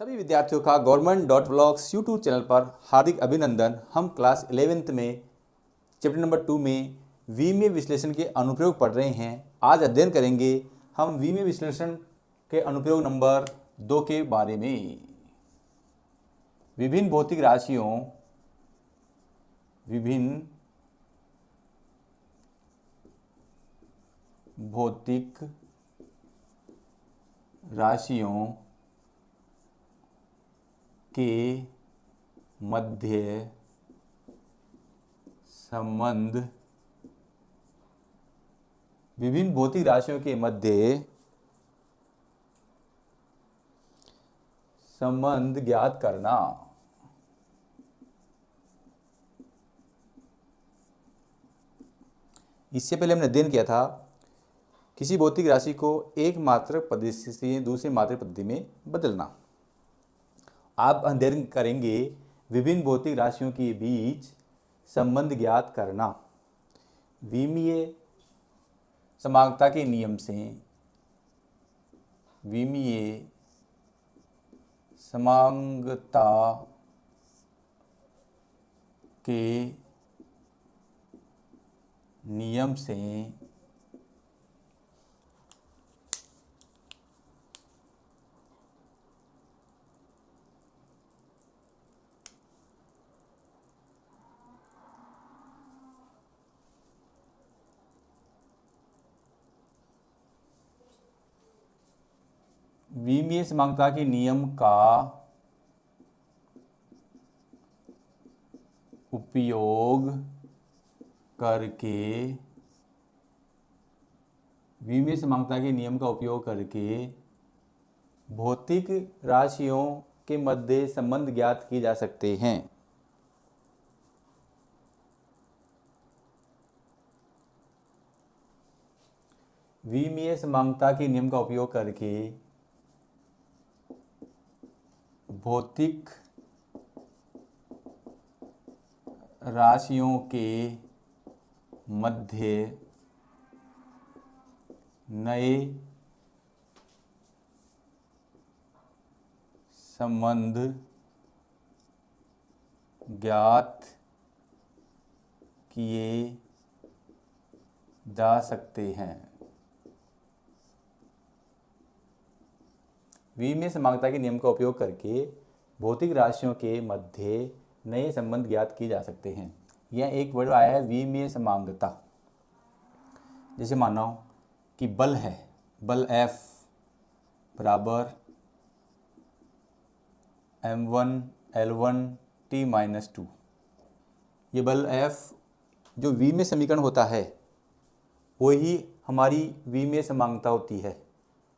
सभी विद्यार्थियों का government.vlogs यूट्यूब चैनल पर हार्दिक अभिनंदन। हम क्लास 11th में चैप्टर नंबर 2 में विमीय विश्लेषण के अनुप्रयोग पढ़ रहे हैं। आज अध्ययन करेंगे हम विमीय विश्लेषण के अनुप्रयोग नंबर 2 के बारे में। विभिन्न भौतिक राशियों के मध्य संबंध विभिन्न भौतिक राशियों के मध्य संबंध ज्ञात करना। इससे पहले हमने अध्ययन किया था किसी भौतिक राशि को एक मात्रक पद्धति से दूसरी मात्रक पद्धति में बदलना। आप अध्ययन करेंगे विभिन्न भौतिक राशियों के बीच संबंध ज्ञात करना। विमीय समांगता के नियम से विमीय समांगता के नियम का उपयोग करके भौतिक राशियों के मध्य संबंध ज्ञात किए जा सकते हैं। विमीय समांगता के नियम का उपयोग करके भौतिक राशियों के मध्य नए संबंध ज्ञात किए जा सकते हैं। विमीय समांगता के नियम का उपयोग करके भौतिक राशियों के मध्य नए संबंध ज्ञात किए जा सकते हैं। यह एक वर्ड आया है विमीय समांगता। जैसे मानो कि बल है, बल F बराबर m1L1T-2। ये बल F जो विमीय समीकरण होता है वही हमारी विमीय समांगता होती है।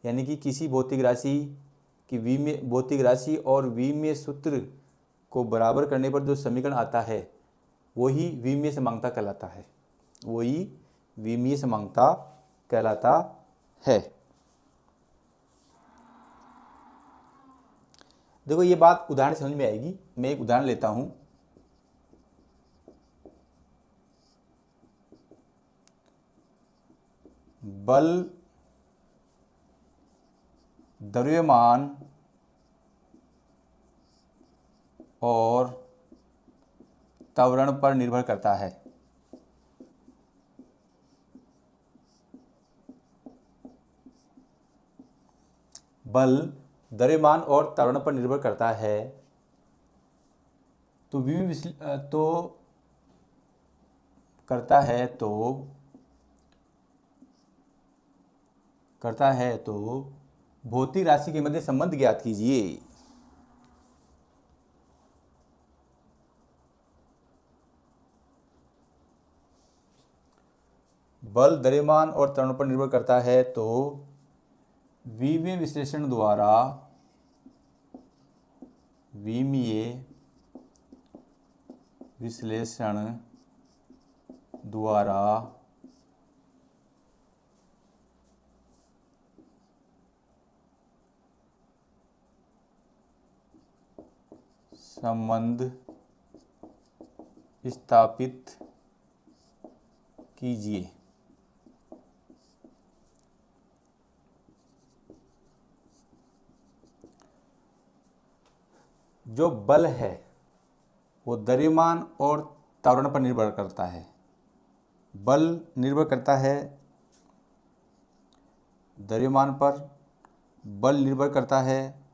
यानी कि किसी भौतिक राशि की भौतिक राशि और विमीय सूत्र को बराबर करने पर जो समीकरण आता है वही विमीय समांगता कहलाता है। देखो ये बात उदाहरण समझ में आएगी। मैं एक उदाहरण लेता हूं। बल द्रव्यमान और त्वरण पर निर्भर करता है। बल द्रव्यमान और त्वरण पर निर्भर करता है तो भौतिक राशि के मध्य संबंध ज्ञात कीजिए। बल द्रव्यमान और त्वरण पर निर्भर करता है तो विमीय विश्लेषण द्वारा संबंध स्थापित कीजिए। जो बल है वो द्रव्यमान और त्वरण पर निर्भर करता है। बल निर्भर करता है द्रव्यमान पर, बल निर्भर करता है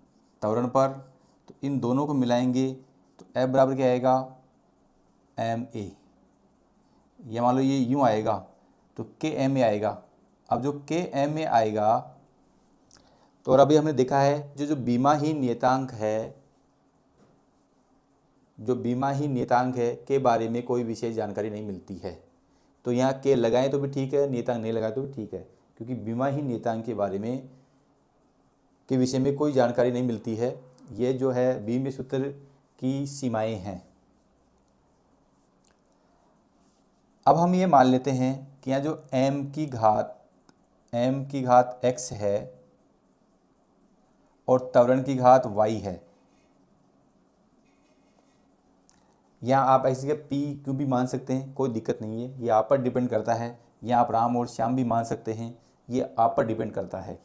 त्वरण पर। तो इन दोनों को मिलाएंगे तो F बराबर क्या आएगा, ma। या मान लो ये यूँ आएगा तो kma आएगा। अब जो kma आएगा तो और अभी हमने देखा है जो विमाहीन नियतांक है, जो विमाहीन नियतांक है के बारे में कोई विशेष जानकारी नहीं मिलती है। तो यहाँ के लगाएं तो भी ठीक है, नियतांक नहीं लगाए तो भी ठीक है, क्योंकि विमाहीन नियतांक के बारे में के विषय में कोई जानकारी नहीं मिलती है। ये जो है विमीय सूत्र की सीमाएं हैं। अब हम ये मान लेते हैं कि यहाँ जो m की घात x है और त्वरण की घात y है। यहाँ आप ऐसे के p क्यों भी मान सकते हैं, कोई दिक्कत नहीं है, ये आप पर डिपेंड करता है। यहाँ आप राम और श्याम भी मान सकते हैं, ये आप पर डिपेंड करता है।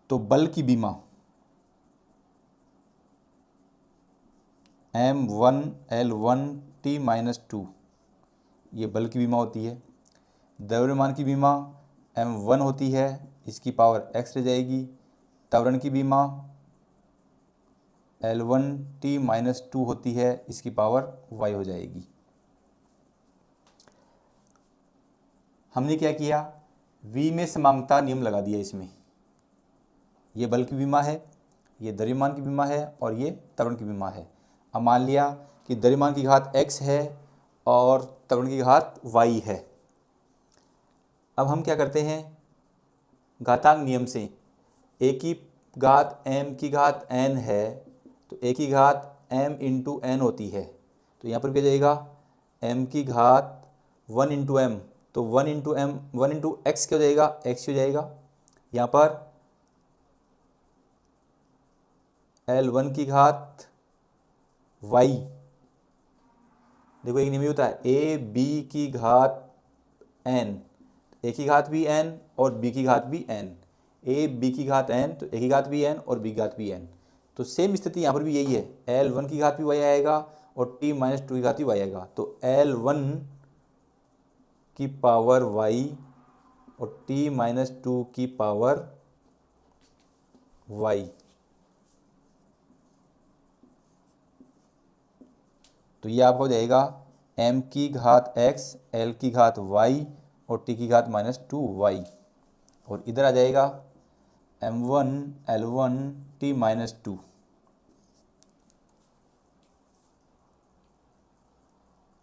तो बल की विमा m1L1T-2 ये बल की विमा होती है। द्रव्यमान की विमा m1 होती है, इसकी पावर x रह जाएगी। त्वरण की विमा L1T-2 होती है, इसकी पावर y हो जाएगी। हमने क्या किया, v में समांगता नियम लगा दिया इसमें। ये बल की विमा है, ये द्रव्यमान की विमा है और ये त्वरण की विमा है। अब मान लिया कि द्रव्यमान की घात x है और त्वरण की घात y है। अब हम क्या करते हैं, घातांक नियम से a की घात m की घात n है तो a की घात m इंटू n होती है। तो यहाँ पर क्या जाएगा, m की घात 1 इंटू m, तो 1 इंटू m 1 इंटू x क्या हो जाएगा, x हो जाएगा। यहाँ पर L1 की घात y, देखो एक नियम होता है a b की घात n, a की घात भी n और b की घात भी n। a b की घात n तो a की घात भी n और b की घात भी n। तो सेम स्थिति यहाँ पर भी यही है, L1 की घात भी y आएगा और t-2 की घात भी y आएगा। तो L1 की पावर y और t-2 की पावर y। तो ये आपको हो जाएगा m की घात x, l की घात y और t की घात -2y। और इधर आ जाएगा m1 L1 t-2।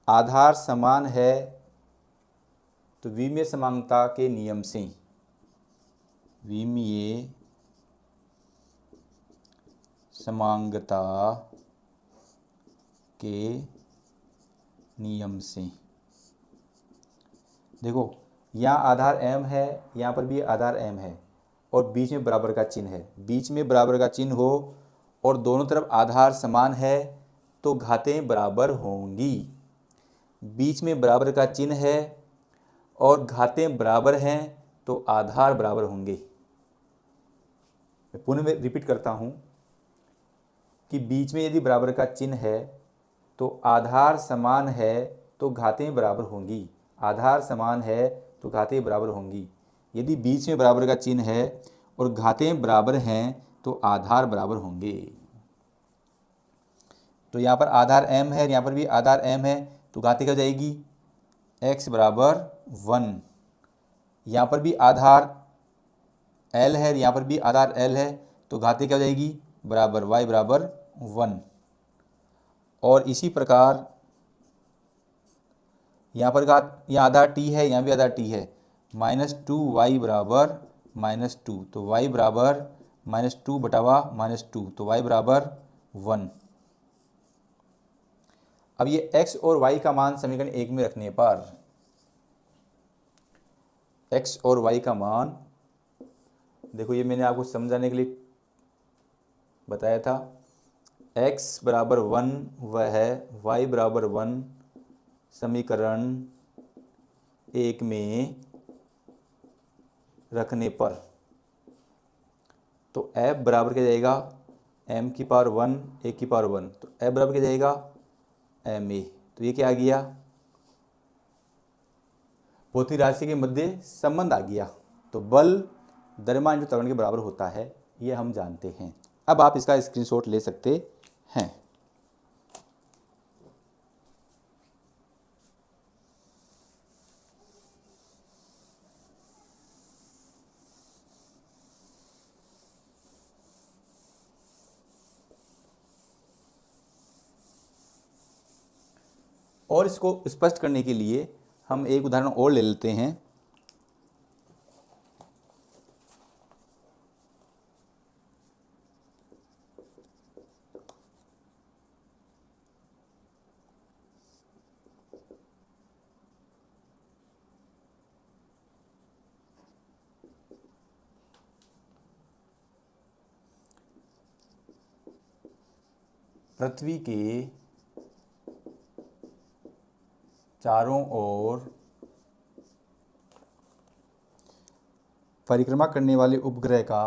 आधार समान है तो विमीय समांगता के नियम से, विमीय समांगता के नियम से, देखो यहाँ आधार m है, यहाँ पर भी आधार m है और बीच में बराबर का चिन्ह है। बीच में बराबर का चिन्ह हो और दोनों तरफ आधार समान है तो घातें बराबर होंगी। बीच में बराबर का चिन्ह है और घातें बराबर हैं तो आधार बराबर होंगे। मैं पुनः रिपीट करता हूँ कि बीच में यदि बराबर का चिन्ह है तो आधार समान है तो घातें बराबर होंगी। आधार समान है तो घातें बराबर होंगी। यदि बीच में बराबर का चिन्ह है और घातें बराबर हैं तो आधार बराबर होंगे। तो यहाँ पर आधार m है, यहाँ पर भी आधार m है, तो घातें क्या हो जाएगी, x बराबर 1। यहाँ पर भी आधार l है, यहाँ पर भी आधार l है, तो घातें क्या हो जाएगी, बराबर y बराबर 1। और इसी प्रकार यहाँ पर घात, यहाँ आधार t है, यहाँ भी आधार t है, -2y बराबर -2, तो y बराबर -2 बटावा -2, तो y बराबर 1। अब ये x और y का मान समीकरण 1 में रखने पर x और y का मान, देखो ये मैंने आपको समझाने के लिए बताया था, x बराबर 1 वह है, y बराबर 1 समीकरण 1 में रखने पर तो एफ बराबर क्या जाएगा, एम की पावर 1 ए की पावर 1, तो एफ बराबर क्या जाएगा, एम ए। तो ये क्या आ गया, भौतिक राशि के मध्य संबंध आ गया। तो बल द्रव्यमान जो त्वरण के बराबर होता है, ये हम जानते हैं। अब आप इसका स्क्रीनशॉट ले सकते हैं। और इसको स्पष्ट करने के लिए हम एक उदाहरण और ले लेते हैं। पृथ्वी के चारों ओर परिक्रमा करने वाले उपग्रह का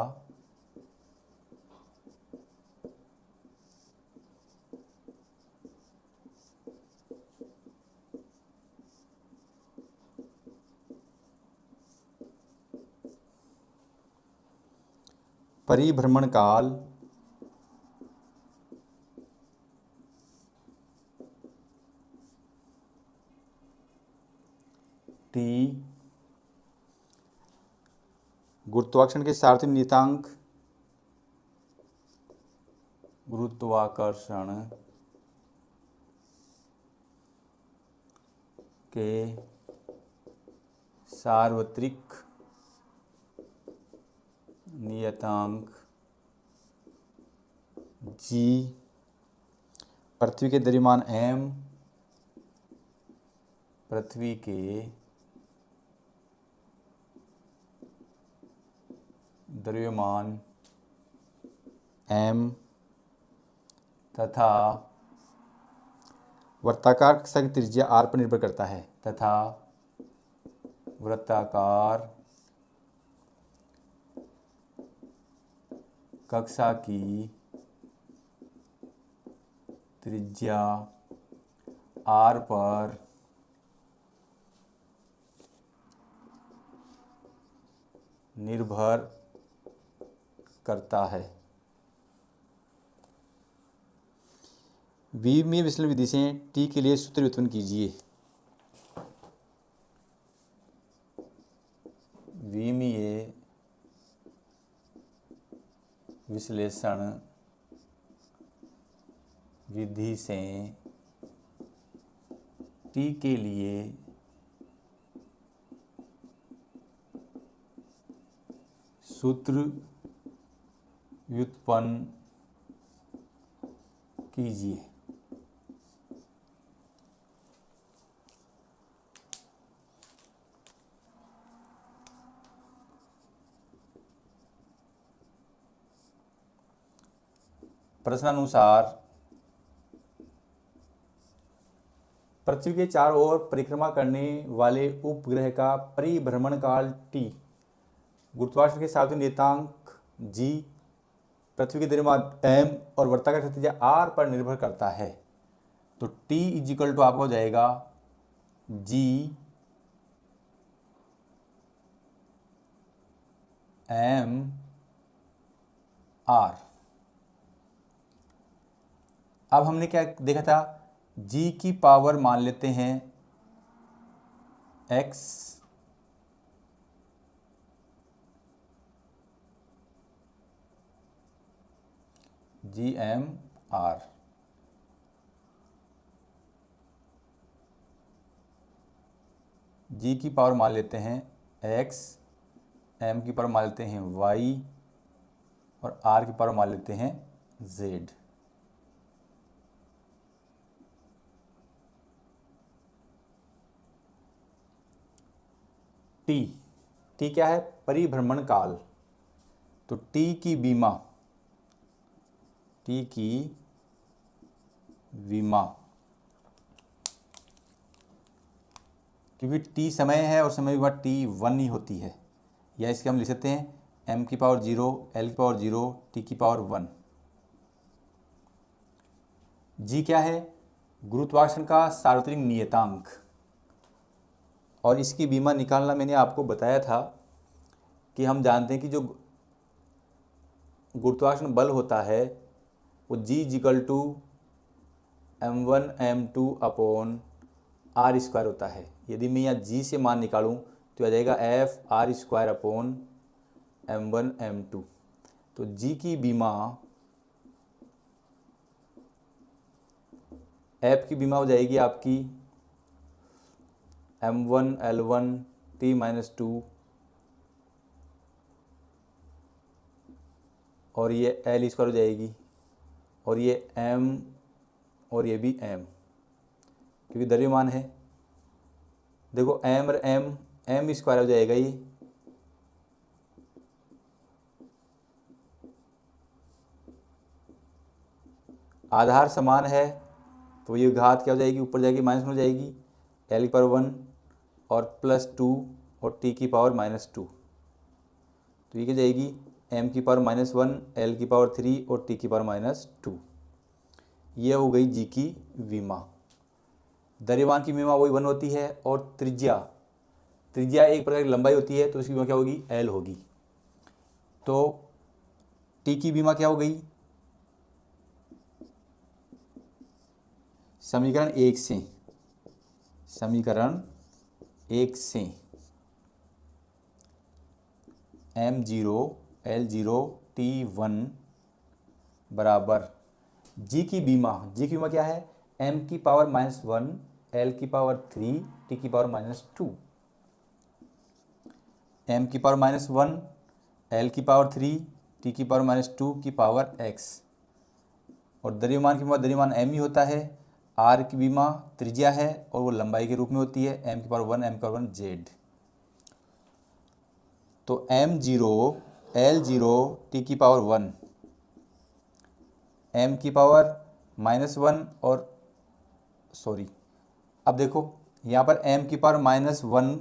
परिभ्रमण काल टी, गुरुत्वाकर्षण के सार्वत्रिक नियतांक गुरुत्वाकर्षण के सार्वत्रिक नियतांक जी, पृथ्वी के द्रव्यमान एम, पृथ्वी के द्रव्यमान एम तथा वृत्ताकार कक्षा की त्रिज्या आर पर निर्भर करता है, तथा वृत्ताकार कक्षा की त्रिज्या आर पर निर्भर करता है। विमीय विश्लेषण विधि से टी के लिए सूत्र व्युत्पन्न कीजिए। विमीय विश्लेषण विधि से टी के लिए सूत्र व्युत्पन्न कीजिए। प्रश्नानुसार पृथ्वी के चारों ओर परिक्रमा करने वाले उपग्रह का परिभ्रमण काल टी, गुरुत्वाकर्षण के सार्वत्रिक नियतांक जी, पृथ्वी के द्रव्यमान एम और वृत्ताकार त्रिज्या आर पर निर्भर करता है। तो टी इजिकल टू आपका हो जाएगा जी एम आर। अब हमने क्या देखा था, जी की पावर मान लेते हैं x, जी एम आर, जी की पावर मान लेते हैं x, एम की पावर मान लेते हैं y और r की पावर मान लेते हैं z। टी क्या है, परिभ्रमण काल। तो टी की विमा, क्योंकि टी समय है और समय विमा T1 ही होती है, या इसके हम लिख सकते हैं m की पावर 0, l की पावर 0, t की पावर 1। g क्या है? गुरुत्वाकर्षण का सार्वत्रिक नियतांक। और इसकी बीमा निकालना मैंने आपको बताया था कि हम जानते हैं कि जो गुरुत्वाकर्षण बल होता है वो G=m1m2/r² होता है। यदि मैं यहाँ G से मान निकालूं तो आ जाएगा F r²/m1m2। तो G की बीमा F की बीमा हो जाएगी आपकी m1l1t-2 और ये l² हो जाएगी और ये m और ये भी m, क्योंकि द्रव्यमान है। देखो m और m स्क्वायर हो जाएगा ये, आधार समान है तो ये घात क्या हो जाएगी, ऊपर जाएगी माइनस में हो जाएगी, l की पावर 1 और +2 और t की पावर -2। तो ये क्या जाएगी m की पावर -1, l की पावर 3 और t की पावर -2। यह हो गई g की विमा। द्रव्यमान की विमा वही 1 होती है और त्रिज्या एक प्रकार की लंबाई होती है तो इसकी विमा क्या होगी, l होगी। तो t की विमा क्या हो गई, समीकरण 1 से m0 l0 t1 बराबर g की बीमा क्या है, m की पावर -1, l की पावर 3, t की पावर -2। m की पावर -1, l की पावर 3, t की पावर -2 की पावर x। और द्रव्यमान की बीमा द्रव्यमान m ही होता है, r की बीमा त्रिज्या है और वो लंबाई के रूप में होती है, m की पावर 1, m की पावर 1 z। तो m0 l0 t की पावर 1, m की पावर -1 और अब देखो यहाँ पर m की पावर -1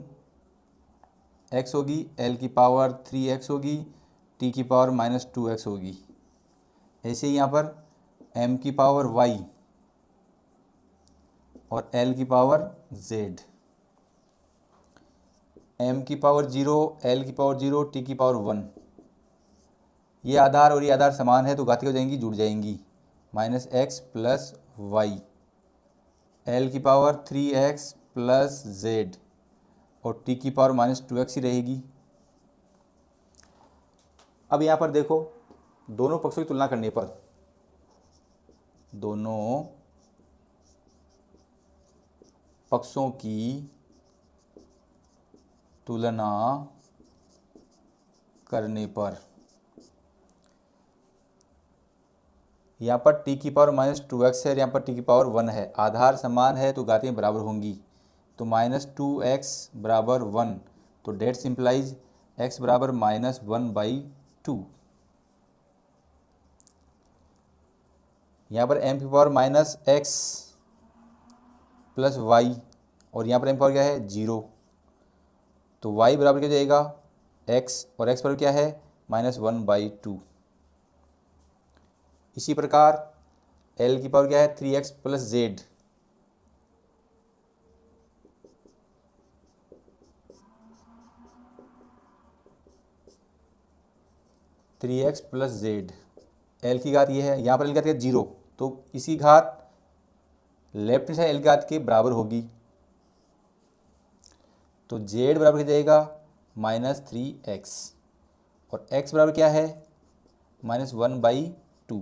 x होगी, l की पावर 3x होगी, t की पावर -2x होगी। ऐसे ही यहाँ पर m की पावर y और l की पावर z, m की पावर 0, l की पावर 0, t की पावर 1। ये आधार और ये आधार समान है तो घाती हो जाएंगी, जुड़ जाएंगी, -x + y, l की पावर 3x + z और t की पावर -2x ही रहेगी। अब यहाँ पर देखो दोनों पक्षों की तुलना करने पर दोनों पक्षों की तुलना करने पर यहाँ पर t की पावर -2x है और यहाँ पर t की पावर 1 है, आधार समान है तो घातें बराबर होंगी। तो -2x = 1, तो डेट सिंप्लाइज x = -1/2। यहाँ पर m की पावर -x + y और यहाँ पर m की पावर क्या है, 0। तो y बराबर क्या हो जाएगा, x और x बराबर क्या है, -1/2। इसी प्रकार l की पावर क्या है, 3x + z, l की घात ये है, यहाँ पर l की घात 0, तो इसी घात लेफ्ट हैंड साइड l की घात के बराबर होगी। तो z बराबर क्या जाएगा, -3x और x बराबर क्या है, -1/2।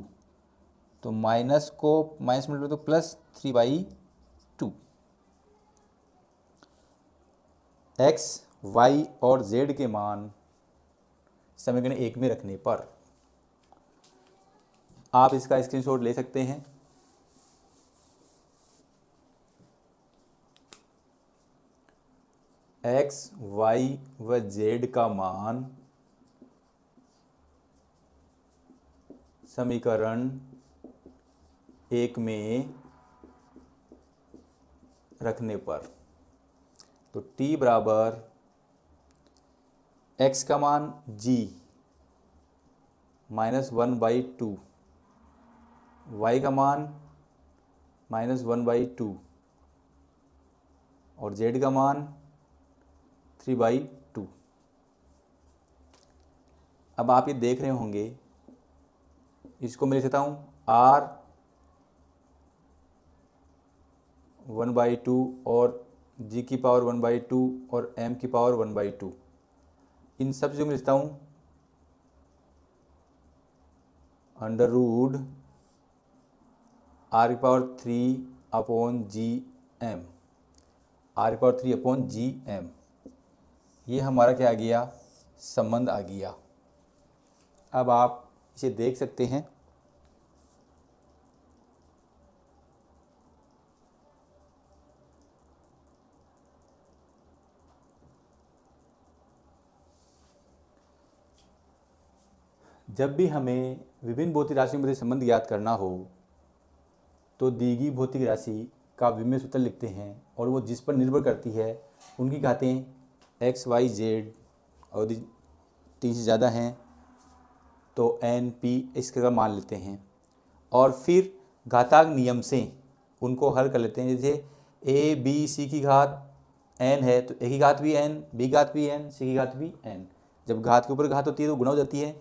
तो माइनस को माइनस में तो +3/2। x, y और z के मान समीकरण 1 में रखने पर आप इसका स्क्रीनशॉट ले सकते हैं। x, y व z का मान समीकरण 1 में रखने पर तो t बराबर x का मान g -1/2, y का मान -1/2 और z का मान 3/2। अब आप ये देख रहे होंगे, इसको मैं लिख देता हूँ r 1/2 और g की पावर 1/2 और m की पावर 1/2। इन सब चीज़ों में लिखता हूँ अंडर रूट r की पावर 3/gm, r की पावर 3/gm। ये हमारा क्या आ गया, संबंध आ गया। अब आप इसे देख सकते हैं। जब भी हमें विभिन्न भौतिक राशियों के मध्य संबंध ज्ञात करना हो तो दी गई भौतिक राशि का विमेय सूत्र लिखते हैं और वो जिस पर निर्भर करती है उनकी घातें x, y, z और यदि 3 से ज़्यादा हैं तो n, p इसका मान लेते हैं और फिर घातांक नियम से उनको हल कर लेते हैं। जैसे a, b, c की घात n है तो a की घात भी n, b की घात भी n, c की घात भी n। जब घात के ऊपर घात होती है तो गुणा हो जाती है,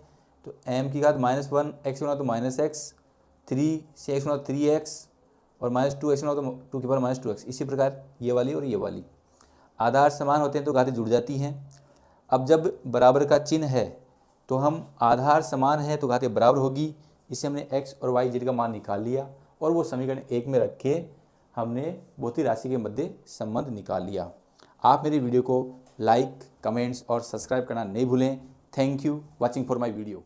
तो m की घात -1 x गुणा तो -x, 3 से x गुणा 3x और -2 x गुणा तो 2 की पावर -2x। इसी प्रकार ये वाली और ये वाली आधार समान होते हैं तो घातें जुड़ जाती हैं। अब जब बराबर का चिन्ह है तो हम आधार समान है तो घातें बराबर होगी, इससे हमने x और y z का मान निकाल लिया और वो समीकरण 1 में रख के हमने भौतिक राशि के मध्य संबंध निकाल लिया। आप मेरी वीडियो को लाइक, कमेंट्स और सब्सक्राइब करना नहीं भूलें। Thank you watching for my video.